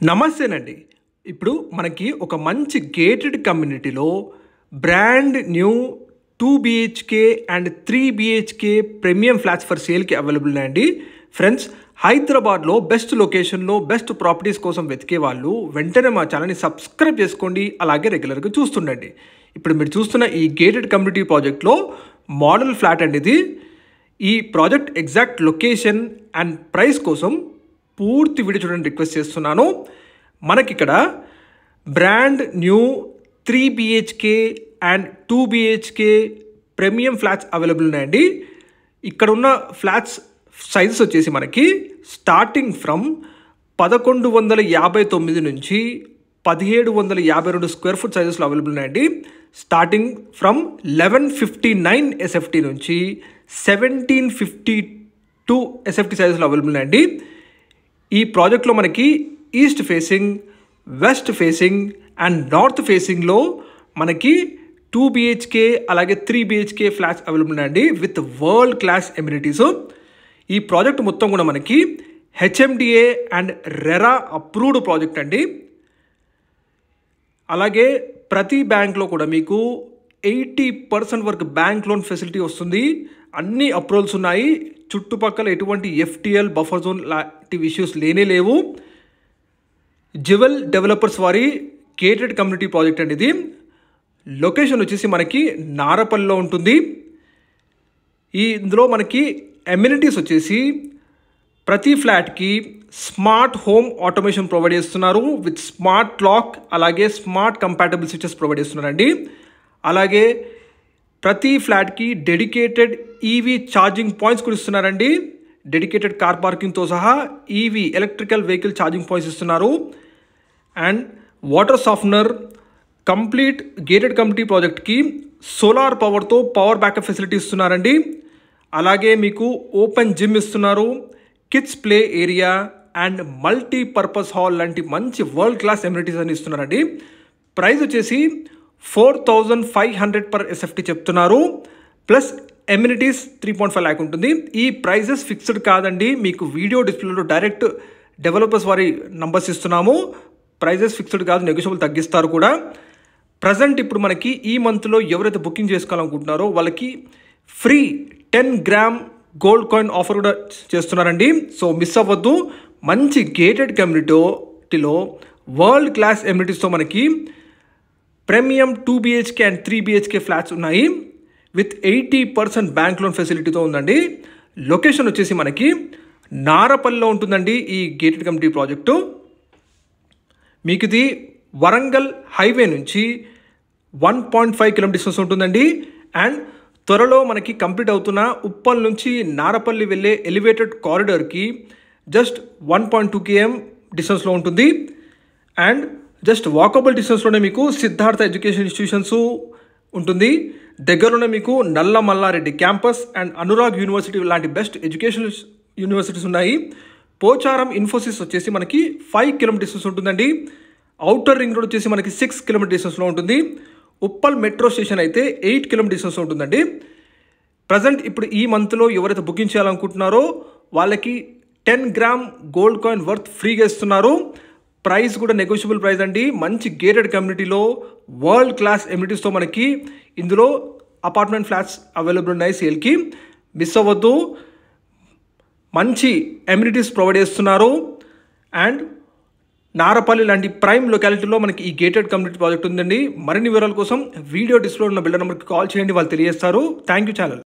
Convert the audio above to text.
నమస్తేనండి. ఇప్పుడు మనకి ఒక మంచి గేటెడ్ కమ్యూనిటీలో brand new 2 BHK and 3 BHK premium flats for సేల్కి అవైలబుల్ ఉన్నాయండి. ఫ్రెండ్స్, హైదరాబాద్లో బెస్ట్ లొకేషన్లో బెస్ట్ ప్రాపర్టీస్ కోసం వెతికే వాళ్ళు వెంటనే మా ఛానల్ని సబ్స్క్రైబ్ చేసుకోండి, అలాగే రెగ్యులర్గా చూస్తుండండి. ఇప్పుడు మీరు చూస్తున్న ఈ గేటెడ్ కమ్యూనిటీ ప్రాజెక్ట్లో మోడల్ ఫ్లాట్ అండి ఇది. ఈ project exact location and price కోసం పూర్తి వీడియో చూడండి రిక్వెస్ట్ చేస్తున్నాను. మనకిక్కడ brand new 3 BHK and 2 BHK premium flats available ఉన్నాయండి. ఇక్కడ ఉన్న ఫ్లాట్స్ సైజెస్ వచ్చేసి మనకి స్టార్టింగ్ ఫ్రమ్ 1159 నుంచి 1752 స్క్వేర్ ఫుట్ సైజెస్లో అవైలబుల్ ఉన్నాయండి. స్టార్టింగ్ ఫ్రమ్ 1159 SFT నుంచి 1752 SFT సైజెస్లో అవైలబుల్ ఉన్నాయండి. ఈ ప్రాజెక్ట్లో మనకి east facing, west facing and north ఫేసింగ్లో మనకి 2 BHK అలాగే 3 BHK ఫ్లాట్స్ అవైలబుల్ ఉన్నాయండి విత్ వరల్డ్ క్లాస్ ఎమ్యూనిటీస్. ఈ ప్రాజెక్ట్ మొత్తం కూడా మనకి HMDA and RERA approved project అండి. అలాగే ప్రతి బ్యాంక్లో కూడా మీకు 80% వరకు బ్యాంక్ లోన్ ఫెసిలిటీ వస్తుంది. అన్ని అప్రూవల్స్ ఉన్నాయి. చుట్టుపక్కల ఎటువంటి FTL బఫర్ జోన్ లాంటి ఇష్యూస్ లేనే లేవు. జివెల్ డెవలపర్స్ వారి గేటెడ్ కమ్యూనిటీ ప్రాజెక్ట్ అండి ఇది. లొకేషన్ వచ్చేసి మనకి నారపల్లిలో ఉంటుంది. ఇందులో మనకి ఎమ్యూనిటీస్ వచ్చేసి ప్రతి ఫ్లాట్కి స్మార్ట్ హోమ్ ఆటోమేషన్ ప్రొవైడ్ చేస్తున్నారు విత్ స్మార్ట్ లాక్, అలాగే స్మార్ట్ కంపాటబుల్ స్విచెస్ ప్రొవైడ్ చేస్తున్నారండి. అలాగే ప్రతి ఫ్లాట్కి డెడికేటెడ్ EV ఛార్జింగ్ పాయింట్స్ కూడా ఇస్తున్నారండి. డెడికేటెడ్ కార్ పార్కింగ్తో సహా EV electrical vehicle charging points ఇస్తున్నారు. And water softener, complete gated community ప్రాజెక్ట్కి సోలార్ పవర్తో పవర్ బ్యాకప్ ఫెసిలిటీ ఇస్తున్నారండి. అలాగే మీకు ఓపెన్ జిమ్ ఇస్తున్నారు, kids play area and multipurpose hall లాంటి మంచి వరల్డ్ క్లాస్ ఎమ్యూనిటీస్ అని ఇస్తున్నారండి. ప్రైస్ వచ్చేసి 4500 పర్ SFT చెప్తున్నారు. ప్లస్ ఎమ్యూనిటీస్ 3.5 lakh ఉంటుంది. ఈ ప్రైజెస్ ఫిక్స్డ్ కాదండి. మీకు వీడియో డిస్ప్లేలో డైరెక్ట్ డెవలపర్స్ వారి నంబర్స్ ఇస్తున్నాము. ప్రైజెస్ ఫిక్స్డ్ కాదు, నెగోషియబుల్ తగ్గిస్తారు కూడా. ప్రజెంట్ ఇప్పుడు మనకి ఈ మంత్లో ఎవరైతే బుకింగ్ చేసుకోవాలనుకుంటున్నారో వాళ్ళకి free 10 gram gold coin offer కూడా చేస్తున్నారండి. సో మిస్ అవ్వద్దు. మంచి గేటెడ్ కమ్యూనిటీలో వరల్డ్ క్లాస్ ఎమ్యూనిటీస్తో మనకి premium 2 BHK and 3 BHK flats ఉన్నాయి విత్ 80% బ్యాంక్ లోన్ ఫెసిలిటీతో ఉందండి. లొకేషన్ వచ్చేసి మనకి నారపల్లిలో ఉంటుందండి ఈ గేటెడ్ కమ్యూనిటీ ప్రాజెక్టు. మీకు ఇది వరంగల్ హైవే నుంచి 1.5 km డిస్టెన్స్ ఉంటుందండి. అండ్ త్వరలో మనకి కంప్లీట్ అవుతున్న ఉప్పల్ నుంచి నారపల్లి వెళ్ళే ఎలివేటెడ్ కారిడార్కి జస్ట్ 1.2 km డిస్టెన్స్లో ఉంటుంది. అండ్ జస్ట్ వాకబుల్ డిస్టెన్స్లోనే మీకు సిద్ధార్థ ఎడ్యుకేషన్ ఇన్స్టిట్యూషన్స్ ఉంటుంది. దగ్గరలోనే మీకు Nalla Malla Reddy campus and Anurag university లాంటి బెస్ట్ ఎడ్యుకేషన్ యూనివర్సిటీస్ ఉన్నాయి. పోచారం ఇన్ఫోసిస్ వచ్చేసి మనకి 5 km డిస్టెన్స్ ఉంటుందండి. అవుటర్ రింగ్ రోడ్ వచ్చేసి మనకి 6 km డిస్టెన్స్లో ఉంటుంది. ఉప్పల్ మెట్రో స్టేషన్ అయితే 8 km డిస్టెన్స్లో ఉంటుందండి. ప్రజెంట్ ఇప్పుడు ఈ మంత్లో ఎవరైతే బుకింగ్ చేయాలనుకుంటున్నారో వాళ్ళకి 10 గ్రామ్ గోల్డ్ కాయిన్ వర్త్ ఫ్రీగా ఇస్తున్నారు. ప్రైస్ కూడా నెగోషియబుల్ ప్రైస్ అండి. మంచి గేటెడ్ కమ్యూనిటీలో వరల్డ్ క్లాస్ ఎమ్యూనిటీస్తో మనకి ఇందులో అపార్ట్మెంట్ ఫ్లాట్స్ అవైలబుల్ ఉన్నాయి సేల్కి. మిస్ అవ్వద్దు. మంచి ఎమ్యూనిటీస్ ప్రొవైడ్ చేస్తున్నారు. అండ్ నారపల్లి లాంటి ప్రైమ్ లొకాలిటీలో మనకి ఈ గేటెడ్ కమ్యూనిటీ ప్రాజెక్ట్ ఉందండి. మరిన్ని వివరాల కోసం వీడియో డిస్ప్లే ఉన్న బిల్డర్ నెంబర్కి కాల్ చేయండి, వాళ్ళు తెలియజేస్తారు. Thank you channel.